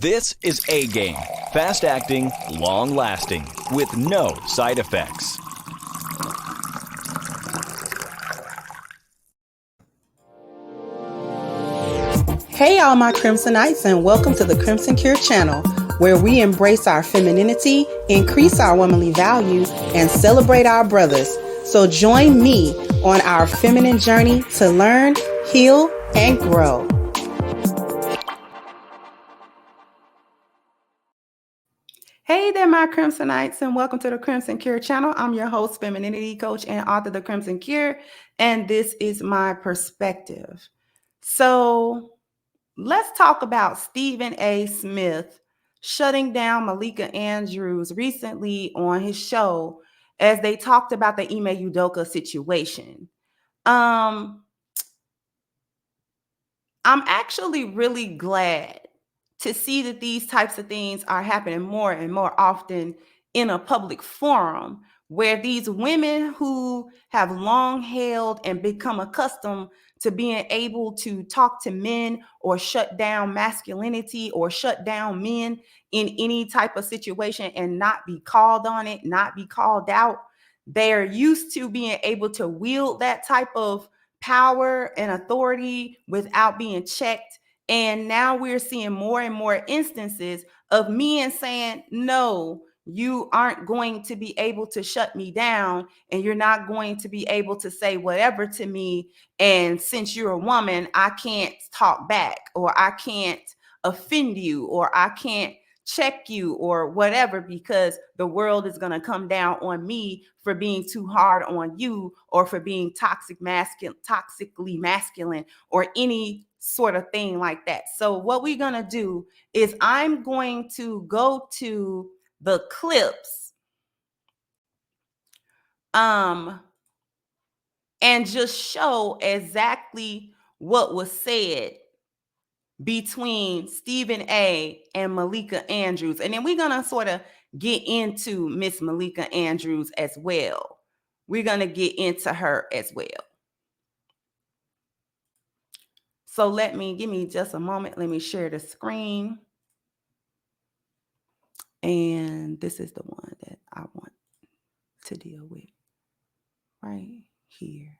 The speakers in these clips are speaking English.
This is A Game. Fast acting, long lasting, with no side effects. Hey, all my Crimsonites, and welcome to the Crimson Cure channel, where we embrace our femininity, increase our womanly values, and celebrate our brothers. So join me on our feminine journey to learn, heal, and grow. Hey there, my Crimsonites, and welcome to the Crimson Cure channel. I'm your host, femininity coach, and author of The Crimson Cure, and this is my perspective. So let's talk about Stephen A. Smith shutting down Malika Andrews recently on his show as they talked about the Ime Udoka situation. I'm actually really glad to see that these types of things are happening more and more often in a public forum, where these women who have long held and become accustomed to being able to talk to men or shut down masculinity or shut down men in any type of situation and not be called on it, not be called out. They're used to being able to wield that type of power and authority without being checked. And now we're seeing more and more instances of men saying, no, you aren't going to be able to shut me down, and you're not going to be able to say whatever to me. And since you're a woman, I can't talk back, or I can't offend you, or I can't check you, or whatever, because the world is going to come down on me for being too hard on you, or for being toxically masculine, or any sort of thing like that. So what we're going to do is I'm going to go to the clips and just show exactly what was said between Stephen A. and Malika Andrews. And then we're going to sort of get into Miss Malika Andrews as well. We're going to get into her as well. So give me just a moment. Let me share the screen. And this is the one that I want to deal with right here.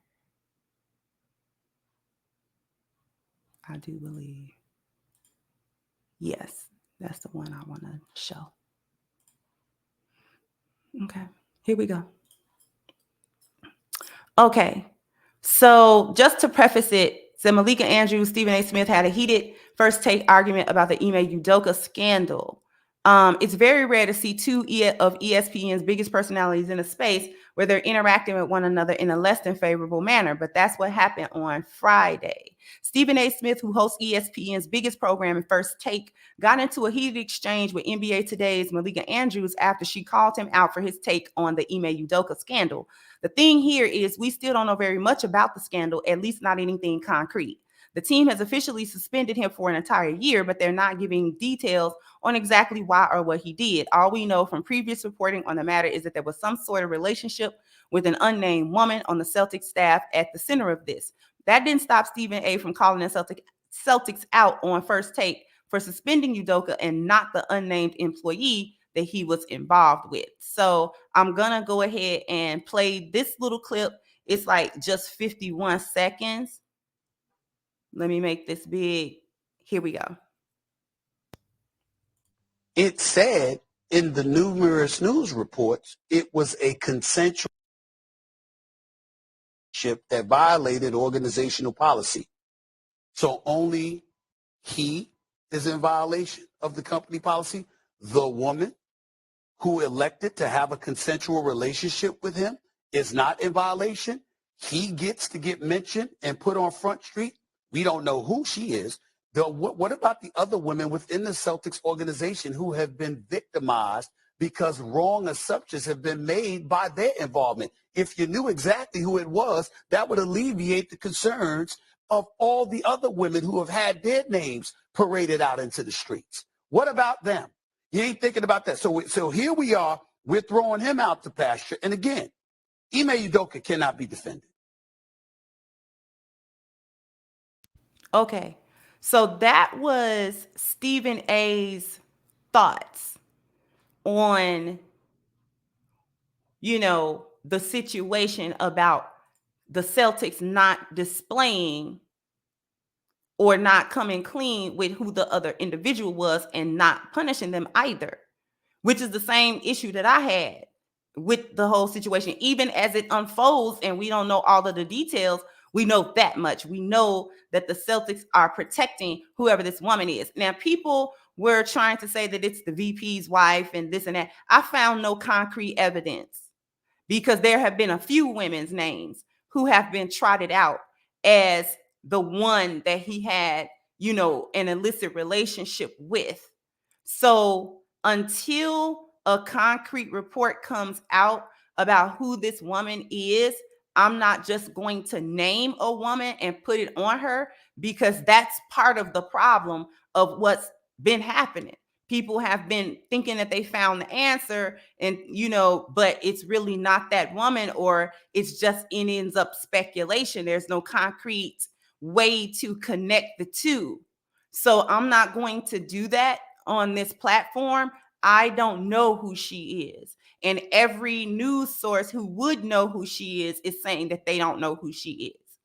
I do believe. Yes, that's the one I want to show. Okay, here we go. Okay, so just to preface it, so Malika Andrews, Stephen A. Smith had a heated first take argument about the Ime Udoka scandal. It's very rare to see two of ESPN's biggest personalities in a space where they're interacting with one another in a less than favorable manner, but that's what happened on Friday. Stephen A. Smith, who hosts ESPN's biggest program in First Take, got into a heated exchange with NBA Today's Malika Andrews after she called him out for his take on the Ime Udoka scandal. The thing here is we still don't know very much about the scandal, at least not anything concrete. The team has officially suspended him for an entire year, but they're not giving details on exactly why or what he did. All we know from previous reporting on the matter is that there was some sort of relationship with an unnamed woman on the Celtics staff at the center of this. That didn't stop Stephen A. from calling the Celtics out on First Take for suspending Udoka and not the unnamed employee that he was involved with. So I'm gonna go ahead and play this little clip. It's like just 51 seconds. Let me make this big. Here we go. It said in the numerous news reports it was a consensual that violated organizational policy. So only he is in violation of the company policy. The woman who elected to have a consensual relationship with him is not in violation. He gets to get mentioned and put on Front Street. We don't know who she is. What about the other women within the Celtics organization who have been victimized because wrong assumptions have been made by their involvement? If you knew exactly who it was, that would alleviate the concerns of all the other women who have had their names paraded out into the streets. What about them? You ain't thinking about that. So here we are. We're throwing him out to pasture. And again, Ime Udoka cannot be defended. Okay, So that was Stephen A's thoughts on, the situation about the Celtics not displaying or not coming clean with who the other individual was and not punishing them either, which is the same issue that I had with the whole situation. Even as it unfolds and we don't know all of the details, we know that much. We know that the Celtics are protecting whoever this woman is. Now, people were trying to say that it's the VP's wife and this and that. I found no concrete evidence, because there have been a few women's names who have been trotted out as the one that he had, an illicit relationship with. So until a concrete report comes out about who this woman is, I'm not just going to name a woman and put it on her, because that's part of the problem of what's been happening. People have been thinking that they found the answer, and but it's really not that woman, or it ends up speculation. There's no concrete way to connect the two. So I'm not going to do that on this platform. I don't know who she is. And every news source who would know who she is saying that they don't know who she is.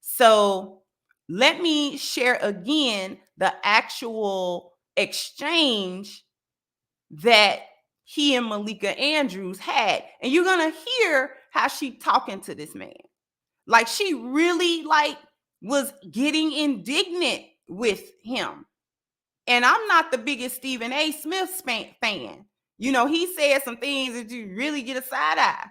So let me share again the actual exchange that he and Malika Andrews had. And you're going to hear how she talking to this man. Like, she really was getting indignant with him. And I'm not the biggest Stephen A. Smith fan. He said some things that you really get a side eye,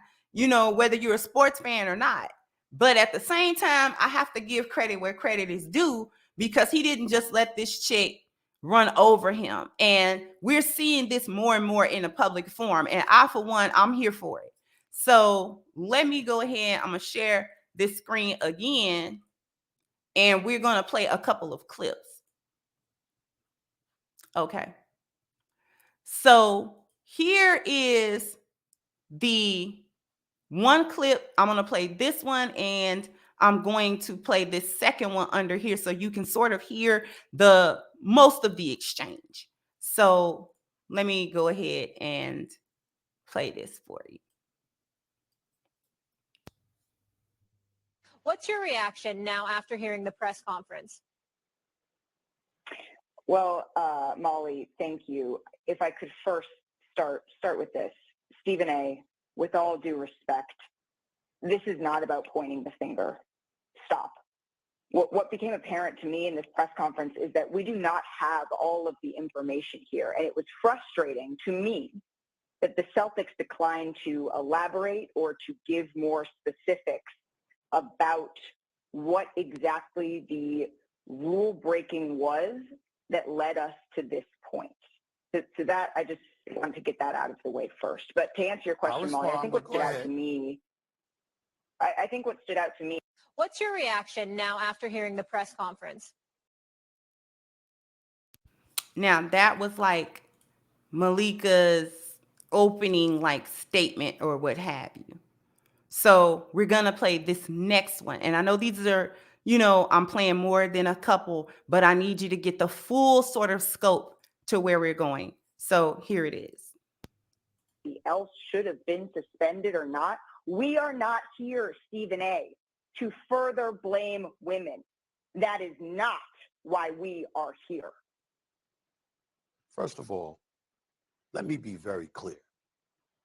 whether you're a sports fan or not. But at the same time, I have to give credit where credit is due, because he didn't just let this chick run over him. And we're seeing this more and more in a public forum. And I, for one, I'm here for it. So let me go ahead. I'm going to share this screen again, and we're going to play a couple of clips. Okay. So here is the one clip. I'm going to play this one, and I'm going to play this second one under here so you can sort of hear the most of the exchange. So let me go ahead and play this for you. What's your reaction now after hearing the press conference? Well, Molly, thank you. If I could first start with this. Stephen A., with all due respect, this is not about pointing the finger. Stop. What became apparent to me in this press conference is that we do not have all of the information here. And it was frustrating to me that the Celtics declined to elaborate or to give more specifics about what exactly the rule breaking was that led us to this point. So that, I just wanted to get that out of the way first. But to answer your question, Molly, I think what stood out to me, I think what stood out to me. What's your reaction now after hearing the press conference? Now, that was like Malika's opening statement or what have you. So we're going to play this next one. And I know these are, I'm playing more than a couple, but I need you to get the full sort of scope to where we're going. So here it is. Else should have been suspended or not. We are not here, Stephen A., to further blame women. That is not why we are here. First of all, let me be very clear.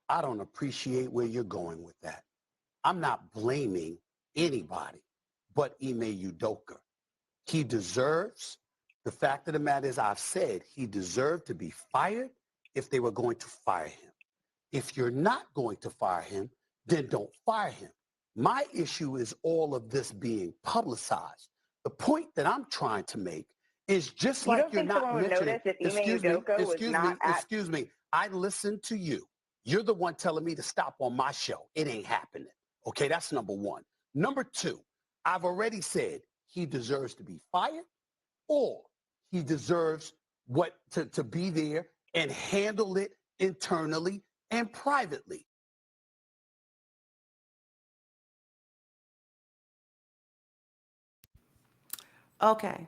I don't appreciate where you're going with that. I'm not blaming anybody but Ime Udoka. He deserves, the fact of the matter is, I've said he deserved to be fired if they were going to fire him. If you're not going to fire him, then don't fire him. My issue is all of this being publicized. The point that I'm trying to make is just like you're not mentioning. Excuse me. I listened to you. You're the one telling me to stop on my show. It ain't happening. Okay, that's number one. Number two, I've already said he deserves to be fired, or he deserves to be there and handle it internally and privately. Okay.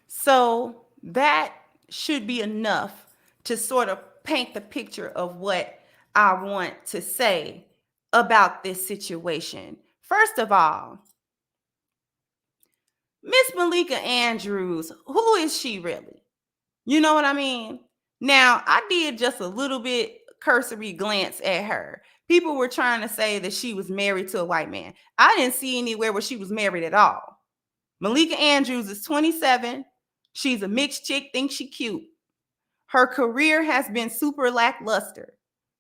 So that should be enough to sort of paint the picture of what I want to say about this situation. First of all, Miss Malika Andrews, who is she really? You know what I mean? Now, I did just a little bit cursory glance at her. People were trying to say that she was married to a white man. I didn't see anywhere where she was married at all. Malika Andrews is 27. She's a mixed chick, thinks she cute. Her career has been super lackluster.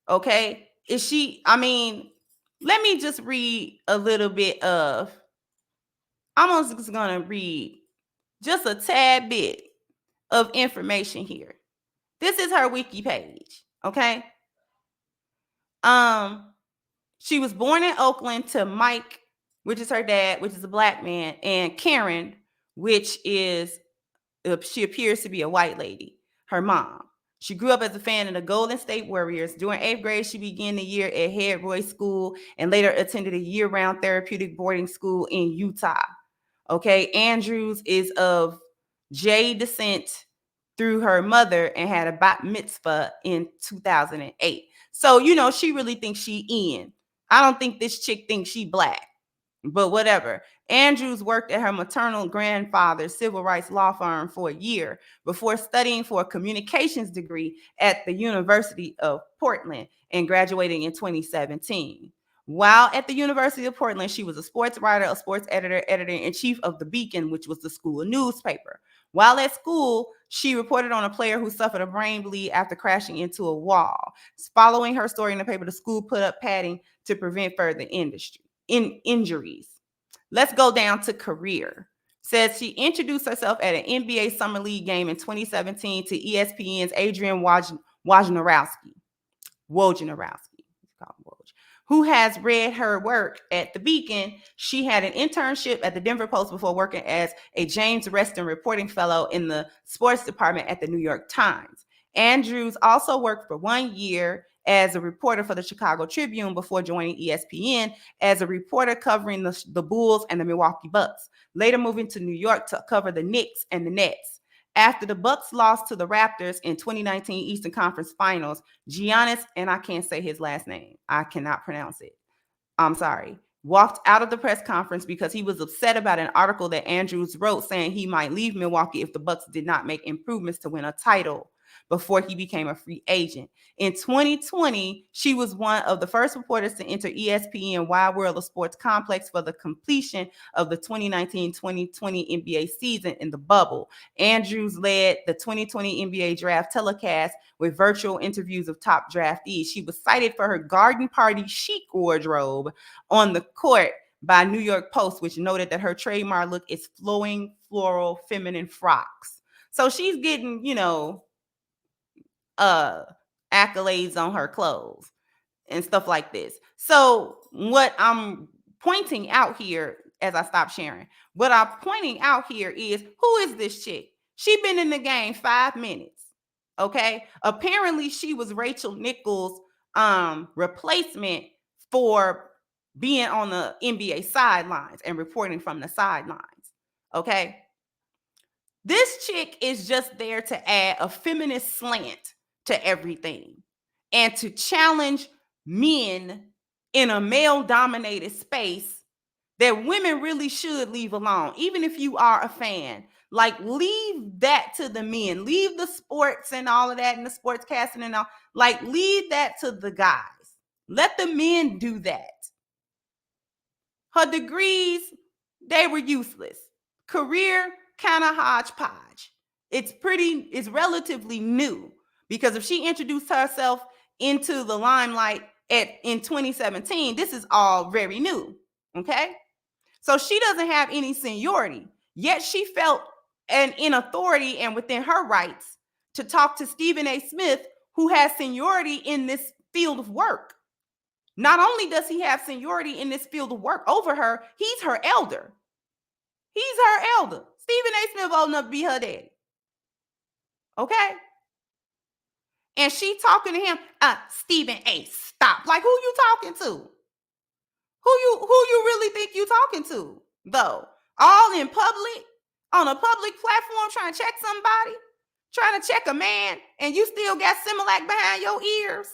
Okay? Let me just read a little bit of, I'm just gonna read just a tad bit of information here. This is her wiki page, okay? She was born in Oakland to Mike, which is her dad, which is a black man, and Karen, which is, she appears to be a white lady, her mom. She grew up as a fan of the Golden State Warriors. During 8th grade, she began the year at Head Roy School and later attended a year-round therapeutic boarding school in Utah. Okay, Andrews is of J descent through her mother and had a bat mitzvah in 2008. So, she really thinks she in. I don't think this chick thinks she black, but whatever. Andrews worked at her maternal grandfather's civil rights law firm for a year before studying for a communications degree at the University of Portland and graduating in 2017. While at the University of Portland, she was a sports writer, a sports editor, editor-in-chief of The Beacon, which was the school newspaper. While at school, she reported on a player who suffered a brain bleed after crashing into a wall. Following her story in the paper, the school put up padding to prevent further injuries. Let's go down to career. Says she introduced herself at an NBA Summer League game in 2017 to ESPN's Adrian Wojnarowski, who has read her work at The Beacon. She had an internship at the Denver Post before working as a James Reston reporting fellow in the sports department at the New York Times. Andrews also worked for 1 year as a reporter for the Chicago Tribune before joining ESPN as a reporter covering the Bulls and the Milwaukee Bucks, later moving to New York to cover the Knicks and the Nets. After the Bucks lost to the Raptors in 2019 Eastern Conference Finals, Giannis, and I can't say his last name, I cannot pronounce it, I'm sorry, walked out of the press conference because he was upset about an article that Andrews wrote saying he might leave Milwaukee if the Bucks did not make improvements to win a title before he became a free agent. In 2020, she was one of the first reporters to enter ESPN Wide World of Sports complex for the completion of the 2019-2020 NBA season in the bubble. Andrews led the 2020 NBA draft telecast with virtual interviews of top draftees. She was cited for her garden party chic wardrobe on the court by New York Post, which noted that her trademark look is flowing floral feminine frocks. So she's getting, accolades on her clothes and stuff like this. So what I'm pointing out here, as I stop sharing, what I'm pointing out here is, who is this chick? She been in the game 5 minutes. Okay. Apparently she was Rachel Nichols' replacement for being on the NBA sidelines and reporting from the sidelines. Okay. This chick is just there to add a feminist slant to everything and to challenge men in a male-dominated space that women really should leave alone. Even if you are a fan, like, leave that to the men. Leave the sports and all of that and the sports casting and all. Like, leave that to the guys. Let the men do that. Her degrees, they were useless. Career, kind of hodgepodge. It's relatively new, because if she introduced herself into the limelight in 2017, this is all very new. Okay. So she doesn't have any seniority, yet she felt in authority and within her rights to talk to Stephen A. Smith, who has seniority in this field of work. Not only does he have seniority in this field of work over her, he's her elder. He's her elder. Stephen A. Smith old enough to be her daddy. Okay? And she talking to him, Stephen A., stop. Like, who you talking to? Who you really think you talking to, though? All in public on a public platform trying to check somebody, trying to check a man, and you still got Similac behind your ears.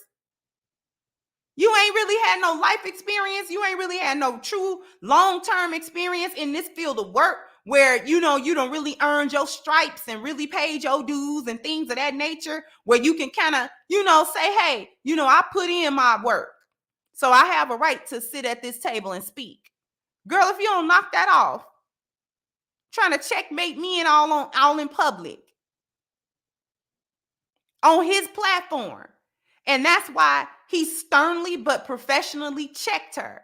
You ain't really had no life experience. You ain't really had no true long-term experience in this field of work where, you don't really earn your stripes and really paid your dues and things of that nature, where you can kind of, say, hey, I put in my work, so I have a right to sit at this table and speak. Girl, if you don't knock that off, trying to checkmate me and all in public on his platform. And that's why he sternly but professionally checked her.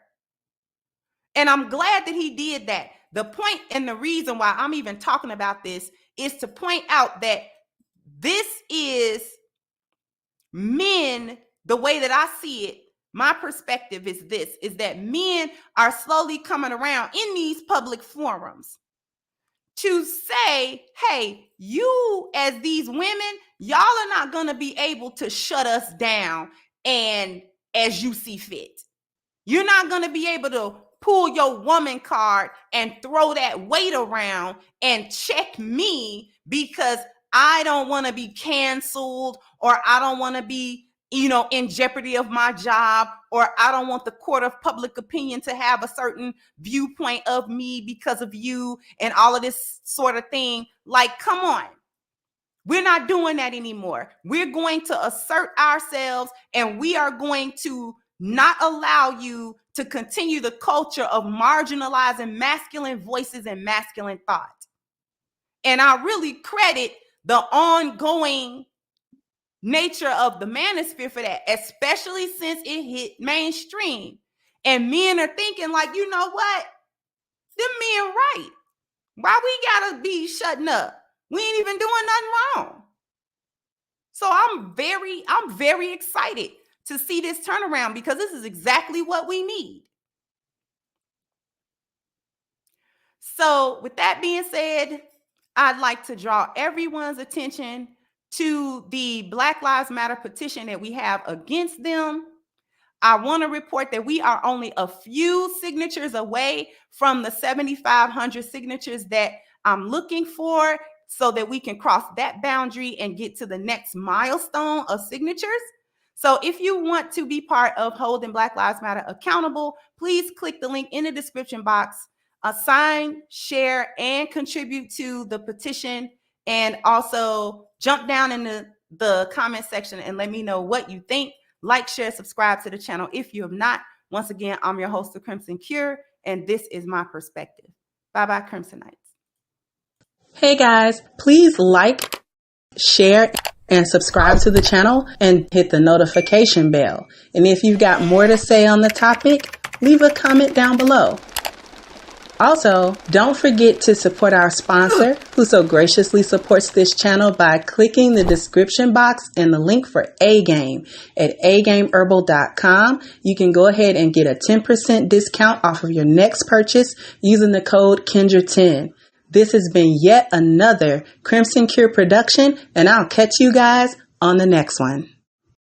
And I'm glad that he did that. The point and the reason why I'm even talking about this is to point out that this is men, the way that I see it. My perspective is this, is that men are slowly coming around in these public forums to say, hey, you as these women, y'all are not going to be able to shut us down and as you see fit. You're not going to be able to pull your woman card and throw that weight around and check me because I don't want to be canceled, or I don't want to be, in jeopardy of my job, or I don't want the court of public opinion to have a certain viewpoint of me because of you and all of this sort of thing. Like, come on. We're not doing that anymore. We're going to assert ourselves, and we are going to not allow you to continue the culture of marginalizing masculine voices and masculine thought. And I really credit the ongoing nature of the manosphere for that, especially since it hit mainstream. And men are thinking like, you know what? Them men right. Why we gotta be shutting up? We ain't even doing nothing wrong. So I'm very excited to see this turnaround, because this is exactly what we need. So with that being said, I'd like to draw everyone's attention to the Black Lives Matter petition that we have against them. I want to report that we are only a few signatures away from the 7,500 signatures that I'm looking for, so that we can cross that boundary and get to the next milestone of signatures. So if you want to be part of holding Black Lives Matter accountable, please click the link in the description box, sign, share, and contribute to the petition. And also jump down in the comment section and let me know what you think. Like, share, subscribe to the channel if you have not. Once again, I'm your host, The Crimson Cure, and this is my perspective. Bye-bye, Crimsonites. Hey guys, please like, share, and subscribe to the channel and hit the notification bell. And if you've got more to say on the topic, leave a comment down below. Also, don't forget to support our sponsor, who so graciously supports this channel by clicking the description box and the link for A-Game at agameherbal.com. You can go ahead and get a 10% discount off of your next purchase using the code Kendra10. This has been yet another Crimson Cure production, and I'll catch you guys on the next one.